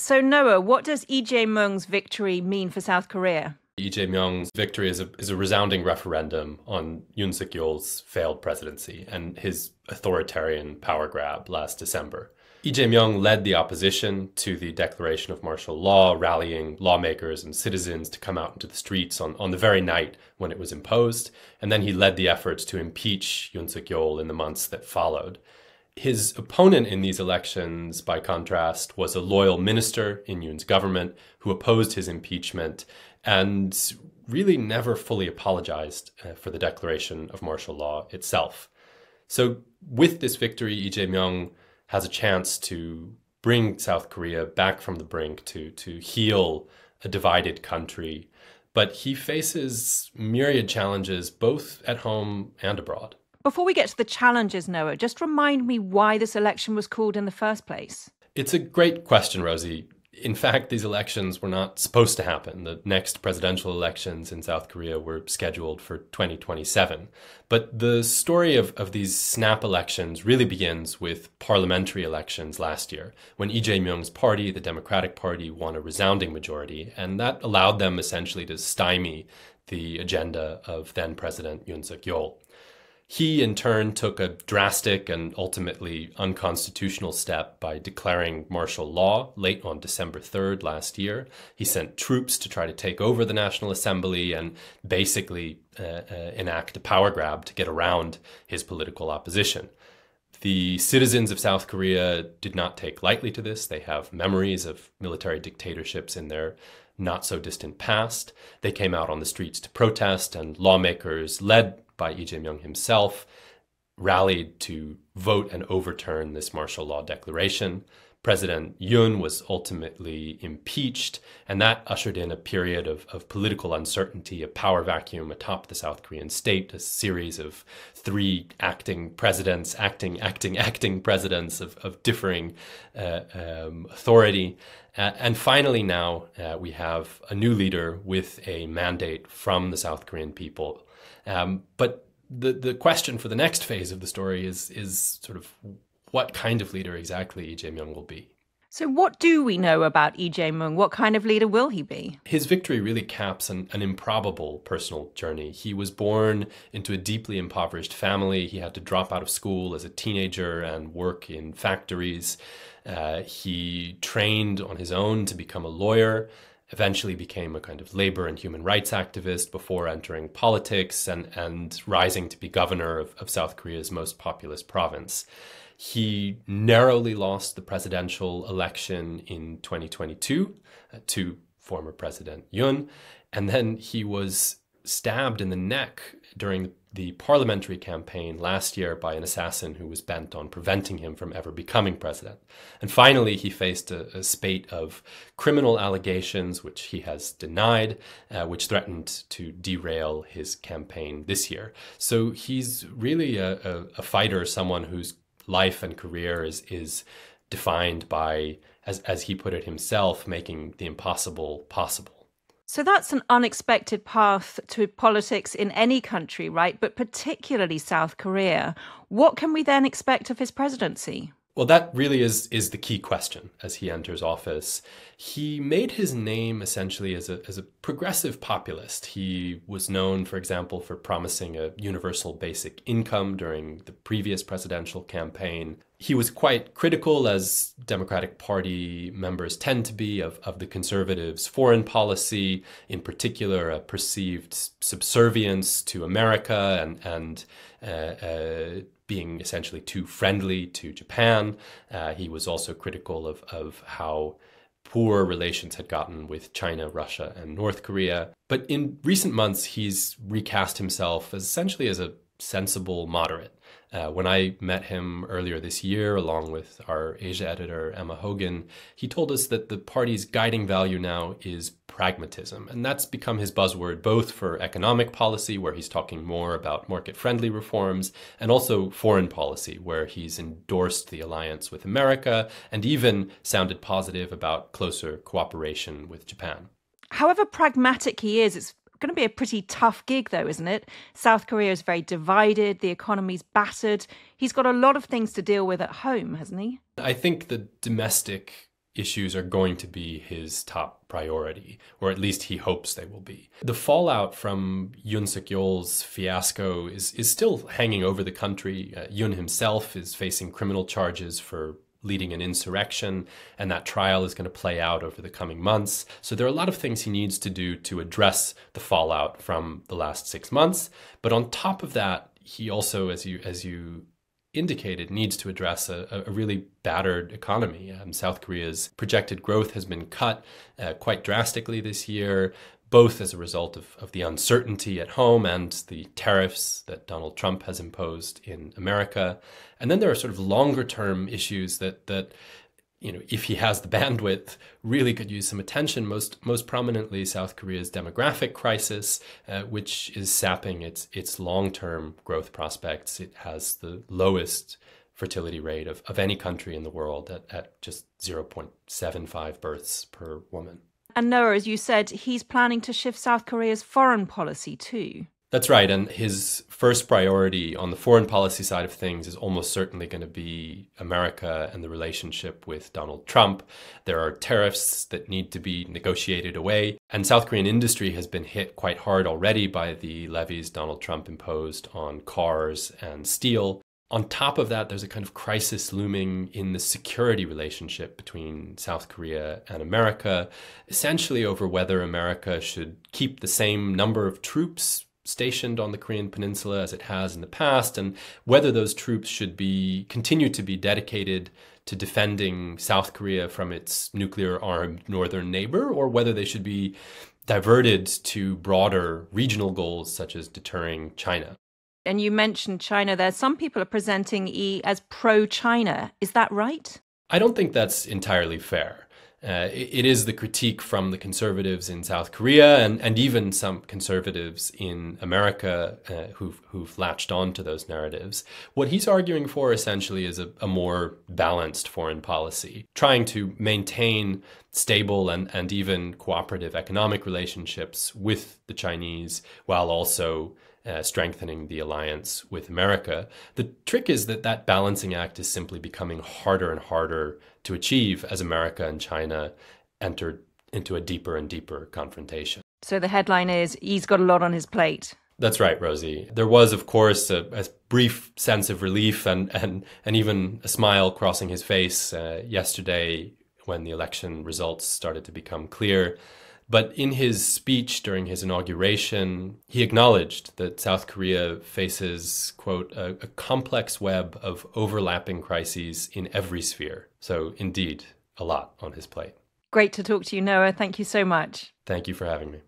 So, Noah, what does Lee Jae-myung's victory mean for South Korea? Lee Jae-myung's victory is a resounding referendum on Yoon Suk-yeol's failed presidency and his authoritarian power grab last December. Lee Jae-myung led the opposition to the declaration of martial law, rallying lawmakers and citizens to come out into the streets on the very night when it was imposed. And then he led the efforts to impeach Yoon Suk-yeol in the months that followed. His opponent in these elections, by contrast, was a loyal minister in Yoon's government who opposed his impeachment and really never fully apologized for the declaration of martial law itself. So with this victory, Lee Jae-myung has a chance to bring South Korea back from the brink, to heal a divided country. But he faces myriad challenges both at home and abroad. Before we get to the challenges, Noah, just remind me why this election was called in the first place. It's a great question, Rosie. In fact, these elections were not supposed to happen. The next presidential elections in South Korea were scheduled for 2027. But the story of these snap elections really begins with parliamentary elections last year, when Lee Jae-myung's party, the Democratic Party, won a resounding majority, and that allowed them essentially to stymie the agenda of then-President Yoon Suk-yeol. He, in turn, took a drastic and ultimately unconstitutional step by declaring martial law late on December 3rd last year. He sent troops to try to take over the National Assembly and basically enact a power grab to get around his political opposition. The citizens of South Korea did not take lightly to this. They have memories of military dictatorships in their not-so-distant past. They came out on the streets to protest, and lawmakers, led by Lee Jae-myung himself, rallied to vote and overturn this martial law declaration. President Yoon was ultimately impeached, and that ushered in a period of political uncertainty, a power vacuum atop the South Korean state, a series of three acting presidents, acting presidents of differing authority. And finally now we have a new leader with a mandate from the South Korean people. But the question for the next phase of the story is sort of what kind of leader exactly Lee Jae-myung will be. So what do we know about Lee Jae-myung? What kind of leader will he be? His victory really caps an improbable personal journey. He was born into a deeply impoverished family. He had to drop out of school as a teenager and work in factories. He trained on his own to become a lawyer, eventually became a kind of labor and human rights activist before entering politics and rising to be governor of South Korea's most populous province. He narrowly lost the presidential election in 2022 to former President Yoon, and then he was stabbed in the neck during the parliamentary campaign last year by an assassin who was bent on preventing him from ever becoming president. And finally, he faced a spate of criminal allegations, which he has denied, which threatened to derail his campaign this year. So he's really a fighter, someone whose life and career is defined by, as he put it himself, making the impossible possible. So that's an unexpected path to politics in any country, right? But particularly South Korea. What can we then expect of his presidency? Well, that really is the key question as he enters office. He made his name essentially as a progressive populist. He was known, for example, for promising a universal basic income during the previous presidential campaign. He was quite critical, as Democratic Party members tend to be, of the conservatives' foreign policy, in particular a perceived subservience to America and being essentially too friendly to Japan. He was also critical of how poor relations had gotten with China, Russia, and North Korea. But in recent months, he's recast himself essentially as a sensible moderate. When I met him earlier this year, along with our Asia editor, Emma Hogan, he told us that the party's guiding value now is pragmatism. And that's become his buzzword, both for economic policy, where he's talking more about market-friendly reforms, and also foreign policy, where he's endorsed the alliance with America and even sounded positive about closer cooperation with Japan. However pragmatic he is, it's going to be a pretty tough gig, though, isn't it? South Korea is very divided. The economy's battered. He's got a lot of things to deal with at home, hasn't he? I think the domestic issues are going to be his top priority, or at least he hopes they will be. The fallout from Yoon Suk-yeol's fiasco is still hanging over the country. Yoon himself is facing criminal charges for leading an insurrection, and that trial is going to play out over the coming months. So there are a lot of things he needs to do to address the fallout from the last 6 months. But on top of that, he also, as you indicated, needs to address a really battered economy. South Korea's projected growth has been cut quite drastically this year, both as a result of the uncertainty at home and the tariffs that Donald Trump has imposed in America. And then there are sort of longer term issues that if he has the bandwidth, really could use some attention. Most prominently, South Korea's demographic crisis, which is sapping its long-term growth prospects. It has the lowest fertility rate of any country in the world at just 0.75 births per woman. And Noah, as you said, he's planning to shift South Korea's foreign policy too. That's right. And his first priority on the foreign policy side of things is almost certainly going to be America and the relationship with Donald Trump. There are tariffs that need to be negotiated away. And South Korean industry has been hit quite hard already by the levies Donald Trump imposed on cars and steel. On top of that, there's a kind of crisis looming in the security relationship between South Korea and America, essentially over whether America should keep the same number of troops stationed on the Korean peninsula as it has in the past, and whether those troops should continue to be dedicated to defending South Korea from its nuclear-armed northern neighbor, or whether they should be diverted to broader regional goals such as deterring China. And you mentioned China there. Some people are presenting as pro-China. Is that right? I don't think that's entirely fair. It is the critique from the conservatives in South Korea and even some conservatives in America who've latched on to those narratives. What he's arguing for essentially is a more balanced foreign policy, trying to maintain stable and even cooperative economic relationships with the Chinese while also strengthening the alliance with America. The trick is that balancing act is simply becoming harder and harder to achieve as America and China enter into a deeper and deeper confrontation. So the headline is, he's got a lot on his plate. That's right, Rosie. There was, of course, a brief sense of relief and even a smile crossing his face yesterday when the election results started to become clear. But in his speech during his inauguration, he acknowledged that South Korea faces, quote, a complex web of overlapping crises in every sphere. So indeed, a lot on his plate. Great to talk to you, Noah. Thank you so much. Thank you for having me.